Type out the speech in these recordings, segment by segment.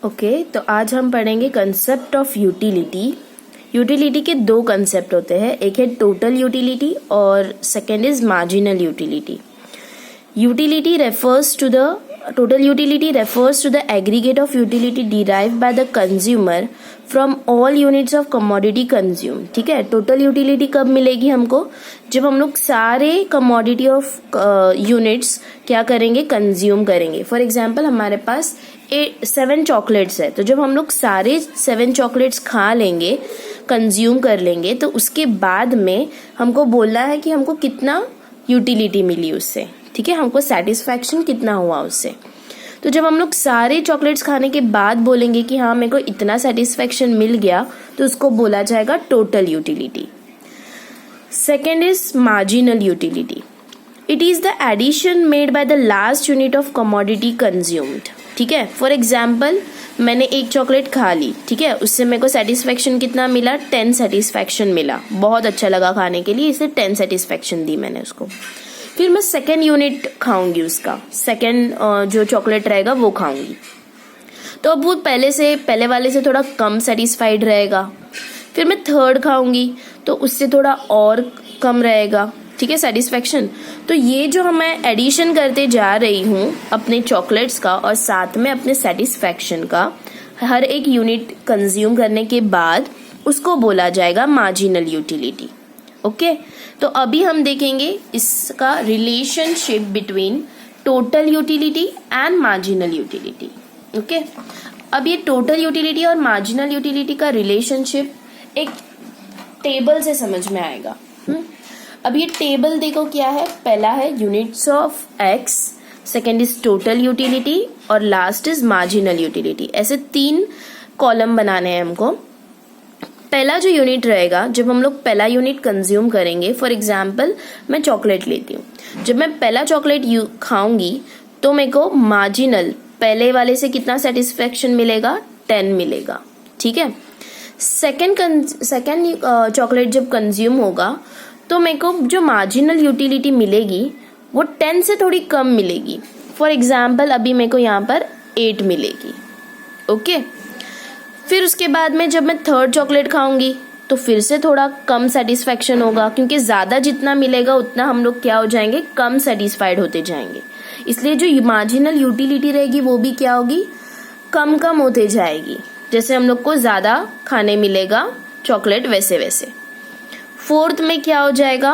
Okay, तो आज हम पढ़ेंगे कंसेप्ट ऑफ यूटिलिटी। यूटिलिटी के दो कंसेप्ट होते हैं, एक है टोटल यूटिलिटी और second is marginal utility. Utility refers to the total utility refers to the aggregate of utility derived by the consumer from all units of commodity consume. ठीक है, total utility कब मिलेगी हमको? जब हम लोग सारे कमोडिटी ऑफ यूनिट्स क्या करेंगे, कंज्यूम करेंगे। फॉर एग्जाम्पल हमारे पास 7 चॉकलेट्स है, तो जब हम लोग सारे 7 चॉकलेट्स खा लेंगे, कंज्यूम कर लेंगे, तो उसके बाद में हमको बोलना है कि हमको कितना यूटिलिटी मिली उससे। ठीक है, हमको सेटिस्फैक्शन कितना हुआ उससे। तो जब हम लोग सारे चॉकलेट्स खाने के बाद बोलेंगे कि हाँ मेरे को इतना सेटिस्फैक्शन मिल गया, तो उसको बोला जाएगा total utility. Second is marginal utility. It is the addition made by the last unit of commodity consumed. ठीक है, फॉर एग्जाम्पल मैंने एक चॉकलेट खा ली, ठीक है, उससे मेरे को सेटिस्फैक्शन कितना मिला, 10 सेटिस्फैक्शन मिला, बहुत अच्छा लगा खाने के लिए, इसे 10 सेटिस्फैक्शन दी मैंने उसको। फिर मैं सेकेंड यूनिट खाऊंगी, उसका सेकेंड जो चॉकलेट रहेगा वो खाऊंगी, तो अब वो पहले वाले से थोड़ा कम सेटिस्फाइड रहेगा। फिर मैं थर्ड खाऊंगी तो उससे थोड़ा और कम रहेगा, ठीक है, सेटिस्फैक्शन। तो ये जो मैं एडिशन करते जा रही हूँ अपने चॉकलेट्स का और साथ में अपने सेटिस्फैक्शन का, हर एक यूनिट कंज्यूम करने के बाद उसको बोला जाएगा मार्जिनल यूटिलिटी। ओके, तो अभी हम देखेंगे इसका relationship between total utility and marginal utility. Okay, अब ये टोटल यूटिलिटी और मार्जिनल यूटिलिटी का रिलेशनशिप एक टेबल से समझ में आएगा। अब ये टेबल देखो क्या है, पहला है units of x, second is total utility और लास्ट इज मार्जिनल यूटिलिटी। ऐसे 3 कॉलम बनाने हैं हमको। पहला जो यूनिट रहेगा, जब हम लोग पहला यूनिट कंज्यूम करेंगे, फॉर एग्जाम्पल मैं चॉकलेट लेती हूँ, जब मैं पहला चॉकलेट खाऊंगी तो मेरे को मार्जिनल पहले वाले से कितना सेटिस्फेक्शन मिलेगा, 10 मिलेगा। ठीक है, सेकेंड चॉकलेट जब कंज्यूम होगा तो मेरे को जो मार्जिनल यूटिलिटी मिलेगी वो 10 से थोड़ी कम मिलेगी। फॉर एग्जाम्पल अभी मेरे को यहाँ पर 8 मिलेगी। ओके, फिर उसके बाद में जब मैं थर्ड चॉकलेट खाऊंगी तो फिर से थोड़ा कम सेटिस्फैक्शन होगा, क्योंकि ज़्यादा जितना मिलेगा उतना हम लोग क्या हो जाएंगे, कम सेटिस्फाइड होते जाएंगे। इसलिए जो मार्जिनल यूटिलिटी रहेगी वो भी क्या होगी, कम कम होते जाएगी। जैसे हम लोग को ज़्यादा खाने मिलेगा चॉकलेट, वैसे वैसे। फोर्थ में क्या हो जाएगा,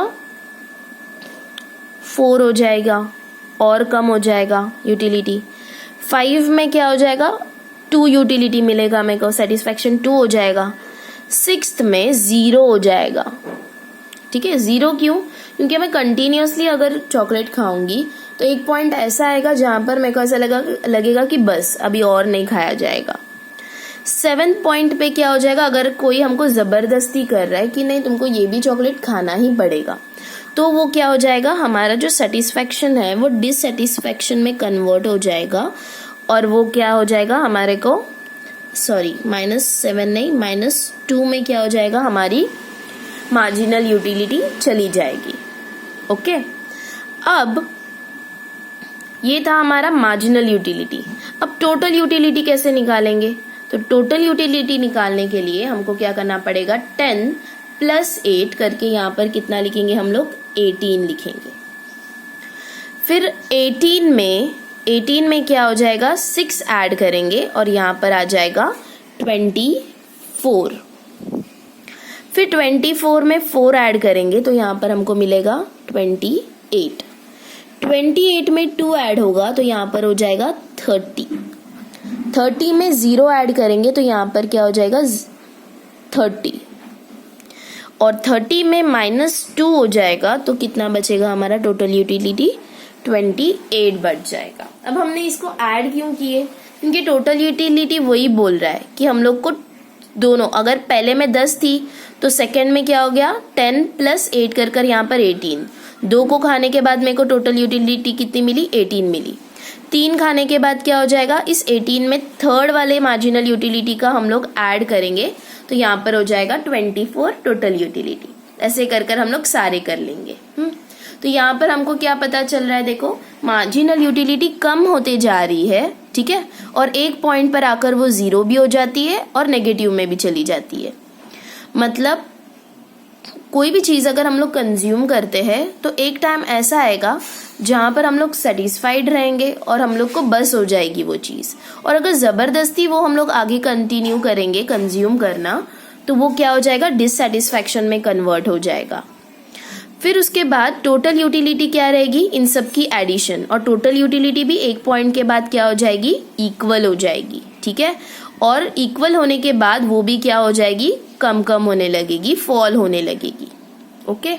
4 हो जाएगा और कम हो जाएगा यूटिलिटी। 5 में क्या हो जाएगा, 2 यूटिलिटी मिलेगा मेरे को, सेटिस्फैक्शन 2 हो जाएगा। 6th में 0 हो जाएगा। ठीक है, 0 क्यों? क्योंकि मैं कंटिन्यूअसली अगर चॉकलेट खाऊंगी तो एक पॉइंट ऐसा आएगा जहां पर मेरे को ऐसा लगेगा कि बस अभी और नहीं खाया जाएगा। 7th पॉइंट पे क्या हो जाएगा, अगर कोई हमको जबरदस्ती कर रहा है कि नहीं तुमको ये भी चॉकलेट खाना ही पड़ेगा, तो वो क्या हो जाएगा, हमारा जो सेटिस्फैक्शन है वो डिससेटिस्फैक्शन में कन्वर्ट हो जाएगा, और वो क्या हो जाएगा हमारे को, -7 नहीं, -2 में क्या हो जाएगा, हमारी मार्जिनल यूटिलिटी चली जाएगी। ओके, अब ये था हमारा मार्जिनल यूटिलिटी। अब टोटल यूटिलिटी कैसे निकालेंगे? तो टोटल यूटिलिटी निकालने के लिए हमको क्या करना पड़ेगा, 10 + 8 करके यहाँ पर कितना लिखेंगे हम लोग, 18 लिखेंगे। फिर 18 में क्या हो जाएगा, 6 ऐड करेंगे और यहाँ पर आ जाएगा 24। फिर 24 में 4 ऐड करेंगे तो यहाँ पर हमको मिलेगा 28। 28 में 2 ऐड होगा तो यहाँ पर हो जाएगा 30। 30 में 0 ऐड करेंगे तो यहाँ पर क्या हो जाएगा, 30। और 30 में -2 हो जाएगा तो कितना बचेगा हमारा टोटल यूटिलिटी, 28 बच जाएगा। अब हमने इसको ऐड क्यों किए, क्योंकि टोटल यूटिलिटी वही बोल रहा है कि हम लोग को दोनों, अगर पहले में 10 थी तो सेकंड में क्या हो गया, 10 + 8 कर यहाँ पर 18। 2 को खाने के बाद मेरे को टोटल यूटिलिटी कितनी मिली, 18 मिली। 3 खाने के बाद क्या हो जाएगा, इस 18 में थर्ड वाले मार्जिनल यूटिलिटी का हम लोग ऐड करेंगे तो यहाँ पर हो जाएगा 24 टोटल यूटिलिटी। ऐसे कर हम लोग सारे कर लेंगे। तो यहाँ पर हमको क्या पता चल रहा है, देखो मार्जिनल यूटिलिटी कम होते जा रही है, ठीक है, और एक पॉइंट पर आकर वो जीरो भी हो जाती है और नेगेटिव में भी चली जाती है। मतलब कोई भी चीज़ अगर हम लोग कंज्यूम करते हैं तो एक टाइम ऐसा आएगा जहाँ पर हम लोग सेटिस्फाइड रहेंगे और हम लोग को बस हो जाएगी वो चीज़, और अगर ज़बरदस्ती वो हम लोग आगे कंटिन्यू करेंगे कंज्यूम करना तो वो क्या हो जाएगा, डिससेटिस्फैक्शन में कन्वर्ट हो जाएगा। फिर उसके बाद टोटल यूटिलिटी क्या रहेगी, इन सब की एडिशन, और टोटल यूटिलिटी भी एक पॉइंट के बाद क्या हो जाएगी, इक्वल हो जाएगी। ठीक है, और इक्वल होने के बाद वो भी क्या हो जाएगी, कम कम होने लगेगी, फॉल होने लगेगी। ओके,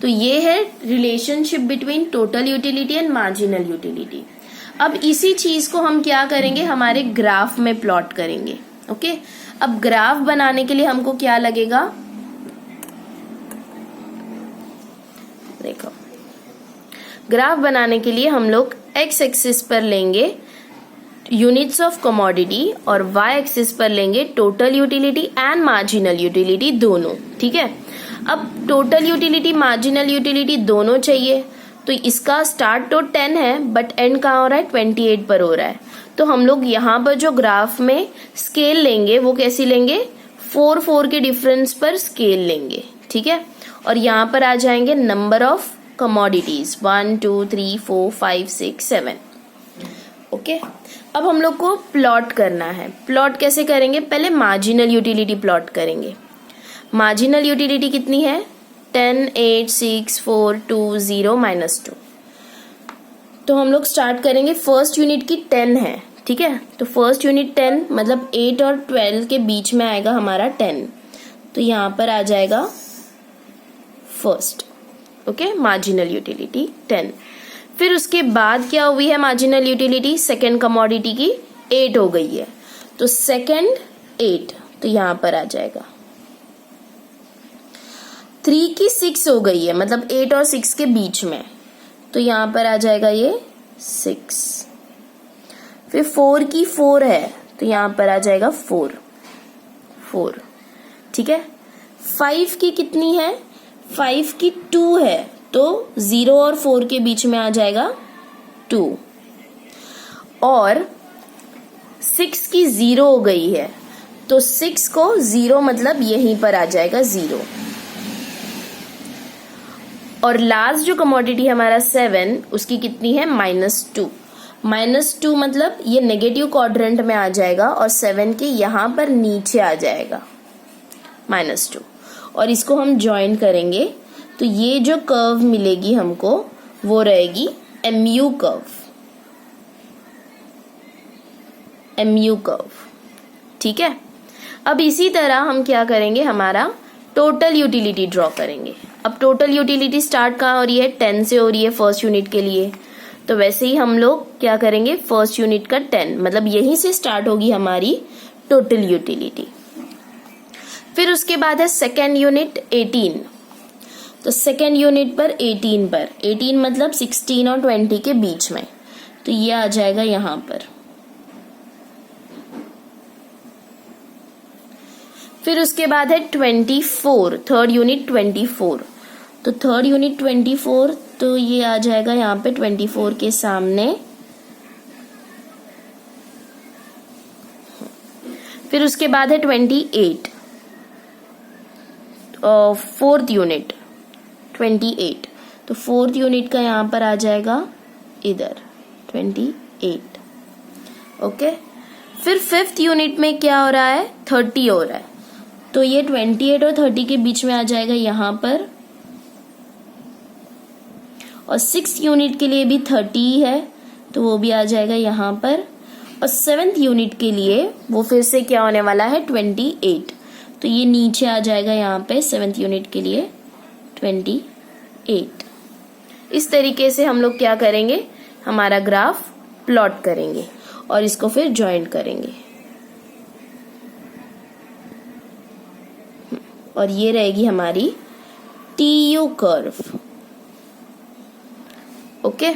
तो ये है relationship between total utility and marginal utility. अब इसी चीज को हम क्या करेंगे, हमारे ग्राफ में प्लॉट करेंगे। ओके, अब ग्राफ बनाने के लिए हमको क्या लगेगा, देखो ग्राफ बनाने के लिए हम लोग एक्स एक्सिस पर लेंगे यूनिट्स ऑफ कमोडिटी और वाई एक्सिस पर लेंगे total utility and marginal utility दोनों। ठीक है, अब टोटल यूटिलिटी मार्जिनल यूटिलिटी दोनों चाहिए, तो इसका स्टार्ट तो 10 है बट एंड कहाँ हो रहा है, 28 पर हो रहा है। तो हम लोग यहाँ पर जो ग्राफ में स्केल लेंगे वो कैसी लेंगे, 4 के डिफरेंस पर स्केल लेंगे। ठीक है, और यहाँ पर आ जाएंगे नंबर ऑफ कमोडिटीज 1 2 3 4 5 6 7। ओके, अब हम लोग को प्लॉट करना है। प्लॉट कैसे करेंगे, पहले मार्जिनल यूटिलिटी प्लॉट करेंगे। मार्जिनल यूटिलिटी कितनी है, 10 8 6 4 2 0 -2। तो हम लोग स्टार्ट करेंगे, फर्स्ट यूनिट की 10 है। ठीक है, तो फर्स्ट यूनिट 10 मतलब 8 और 12 के बीच में आएगा हमारा 10, तो यहाँ पर आ जाएगा फर्स्ट। Okay, marginal utility 10। फिर उसके बाद क्या हुई है मार्जिनल यूटिलिटी, सेकेंड कमोडिटी की 8 हो गई है, तो सेकेंड 8, तो यहाँ पर आ जाएगा। 3 की 6 हो गई है, मतलब 8 और 6 के बीच में, तो यहाँ पर आ जाएगा ये 6। फिर 4 की 4 है, तो यहाँ पर आ जाएगा 4। ठीक है, 5 की कितनी है, 5 की 2 है, तो 0 और 4 के बीच में आ जाएगा 2। और 6 की 0 हो गई है, तो 6 को 0 मतलब यहीं पर आ जाएगा 0। और लास्ट जो कमोडिटी हमारा 7, उसकी कितनी है, -2। -2 मतलब ये नेगेटिव क्वाड्रेंट में आ जाएगा और 7 के यहाँ पर नीचे आ जाएगा -2, और इसको हम ज्वाइन करेंगे तो ये जो कर्व मिलेगी हमको वो रहेगी MU कर्व। ठीक है, अब इसी तरह हम क्या करेंगे, हमारा टोटल यूटिलिटी ड्रॉ करेंगे। अब टोटल यूटिलिटी स्टार्ट कहाँ हो रही है, 10 से हो रही है फर्स्ट यूनिट के लिए, तो वैसे ही हम लोग क्या करेंगे, फर्स्ट यूनिट का 10 मतलब यहीं से स्टार्ट होगी हमारी टोटल यूटिलिटी। फिर उसके बाद है सेकेंड यूनिट 18, तो सेकेंड यूनिट पर 18 मतलब 16 और 20 के बीच में, तो ये आ जाएगा यहाँ पर। फिर उसके बाद है 24, थर्ड यूनिट 24, तो थर्ड यूनिट 24, तो ये आ जाएगा यहाँ पे 24 के सामने। फिर उसके बाद है 28, फोर्थ यूनिट 28, तो फोर्थ यूनिट का यहाँ पर आ जाएगा इधर 28। ओके, फिर फिफ्थ यूनिट में क्या हो रहा है, 30 हो रहा है, तो ये 28 और 30 के बीच में आ जाएगा यहाँ पर। और सिक्स यूनिट के लिए भी 30 है, तो वो भी आ जाएगा यहाँ पर। और सेवेंथ यूनिट के लिए वो फिर से क्या होने वाला है, 28, तो ये नीचे आ जाएगा यहाँ पे सेवेंथ यूनिट के लिए 28। इस तरीके से हम लोग क्या करेंगे, हमारा ग्राफ प्लॉट करेंगे और इसको फिर ज्वाइंट करेंगे, और ये रहेगी हमारी TU कर्व। ओके,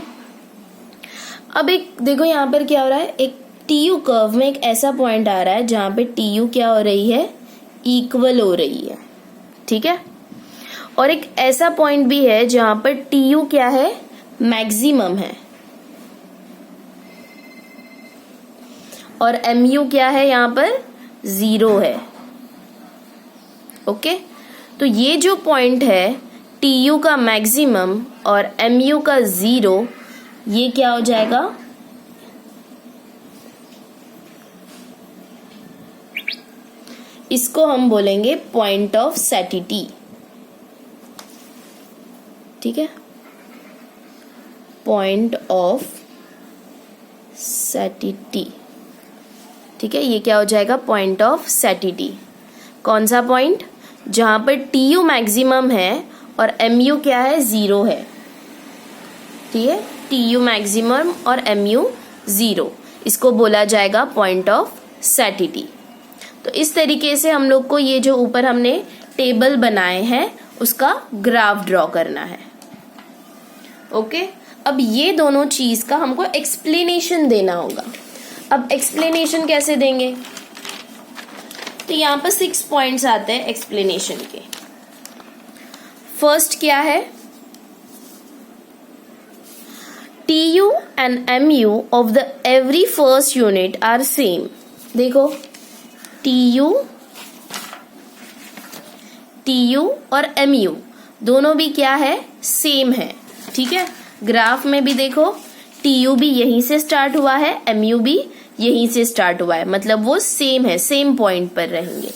अब एक देखो यहाँ पर क्या हो रहा है, एक TU कर्व में एक ऐसा पॉइंट आ रहा है जहां पे TU क्या हो रही है, इक्वल हो रही है। ठीक है, और एक ऐसा पॉइंट भी है जहां पर TU क्या है, मैक्सिमम है। और mu क्या है यहाँ पर 0 है। ओके, तो ये जो पॉइंट है tu का मैक्सिमम और mu का 0, ये क्या हो जाएगा, इसको हम बोलेंगे पॉइंट ऑफ सैटिटी। ठीक है, पॉइंट ऑफ सैटिटी। ठीक है, ये क्या हो जाएगा, पॉइंट ऑफ सैटिटी। कौन सा पॉइंट, जहां पर tu मैक्सिमम है और mu क्या है 0 है। ठीक है, tu मैक्सिमम और mu 0, इसको बोला जाएगा पॉइंट ऑफ सैटिटी। तो इस तरीके से हम लोग को ये जो ऊपर हमने टेबल बनाए हैं उसका ग्राफ ड्रॉ करना है। ओके, अब ये दोनों चीज का हमको एक्सप्लेनेशन देना होगा। अब एक्सप्लेनेशन कैसे देंगे, तो यहाँ पर 6 पॉइंट्स आते हैं एक्सप्लेनेशन के। फर्स्ट क्या है, tu and mu of the every first unit are same। देखो tu और mu दोनों भी क्या है, सेम है। ठीक है, ग्राफ में भी देखो tu भी यहीं से स्टार्ट हुआ है, mu भी यहीं से स्टार्ट हुआ है, मतलब वो सेम है, सेम पॉइंट पर रहेंगे।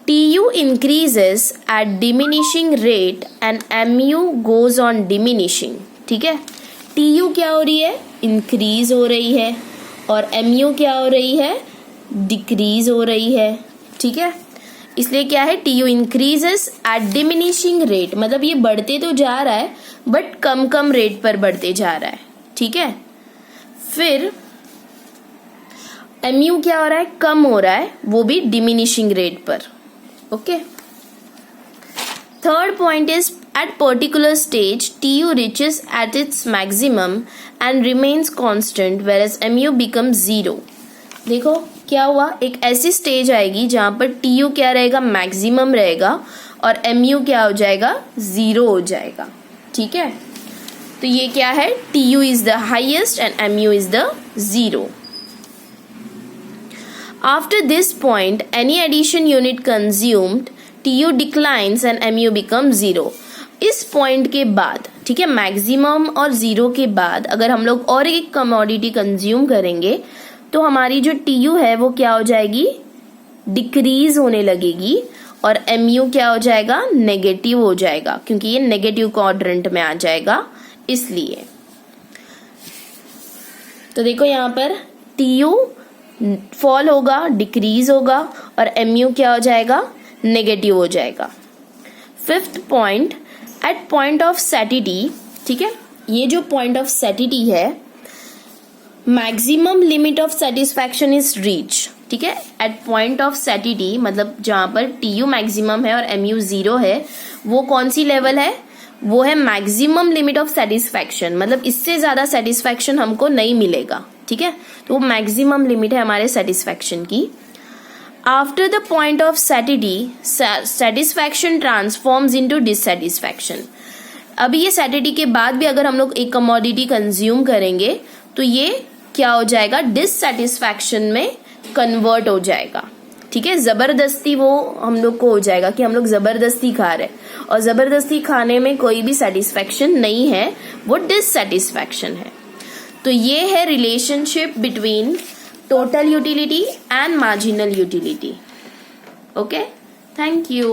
tu increases at diminishing rate and mu goes on diminishing। ठीक है, tu क्या हो रही है, इंक्रीज हो रही है, और mu क्या हो रही है, डिक्रीज हो रही है। ठीक है, इसलिए क्या है, tu increases eight diminishing rate, मतलब ये बढ़ते तो जा रहा है बट कम कम रेट पर बढ़ते जा रहा है। ठीक है, फिर mu क्या हो रहा है, कम हो रहा है, वो भी डिमिनिशिंग रेट पर। Okay, third point is at particular stage tu reaches at its maximum and remains constant whereas mu becomes 0। देखो क्या हुआ, एक ऐसी स्टेज आएगी जहां पर tu क्या रहेगा, मैक्सिमम रहेगा, और mu क्या हो जाएगा, 0 हो जाएगा। ठीक है, तो ये क्या है, tu is the highest and mu is the 0। After this point any addition unit consumed tu declines and mu becomes 0। इस पॉइंट के बाद, ठीक है, मैक्सिमम और 0 के बाद अगर हम लोग और एक कमोडिटी कंज्यूम करेंगे तो हमारी जो tu है वो क्या हो जाएगी, डिक्रीज होने लगेगी, और mu क्या हो जाएगा, नेगेटिव हो जाएगा, क्योंकि ये नेगेटिव क्वाड्रेंट में आ जाएगा इसलिए। तो देखो यहाँ पर tu फॉल होगा, डिक्रीज होगा, और mu क्या हो जाएगा, नेगेटिव हो जाएगा। Fifth point, at point of satiety. ठीक है, ये जो पॉइंट ऑफ सैटिटी है, maximum limit of satisfaction is reach. ठीक है, एट पॉइंट ऑफ सैटिटी मतलब जहां पर tu मैक्सिमम है और mu 0 है, वो कौन सी लेवल है, वो है मैक्सिमम लिमिट ऑफ सेटिस्फैक्शन, मतलब इससे ज्यादा सेटिस्फैक्शन हमको नहीं मिलेगा। ठीक है, तो वो मैक्सिमम लिमिट है हमारे सेटिस्फैक्शन की। After the point of satiety satisfaction transforms into dissatisfaction. अभी ये सैटिटी के बाद भी अगर हम लोग एक कमोडिटी कंज्यूम करेंगे तो ये क्या हो जाएगा, डिससेटिस्फैक्शन में कन्वर्ट हो जाएगा। ठीक है, जबरदस्ती वो हम लोग को हो जाएगा कि हम लोग जबरदस्ती खा रहे हैं, और जबरदस्ती खाने में कोई भी सेटिस्फैक्शन नहीं है, वो डिससेटिस्फैक्शन है। तो ये है relationship between total utility and marginal utility। Okay, thank you।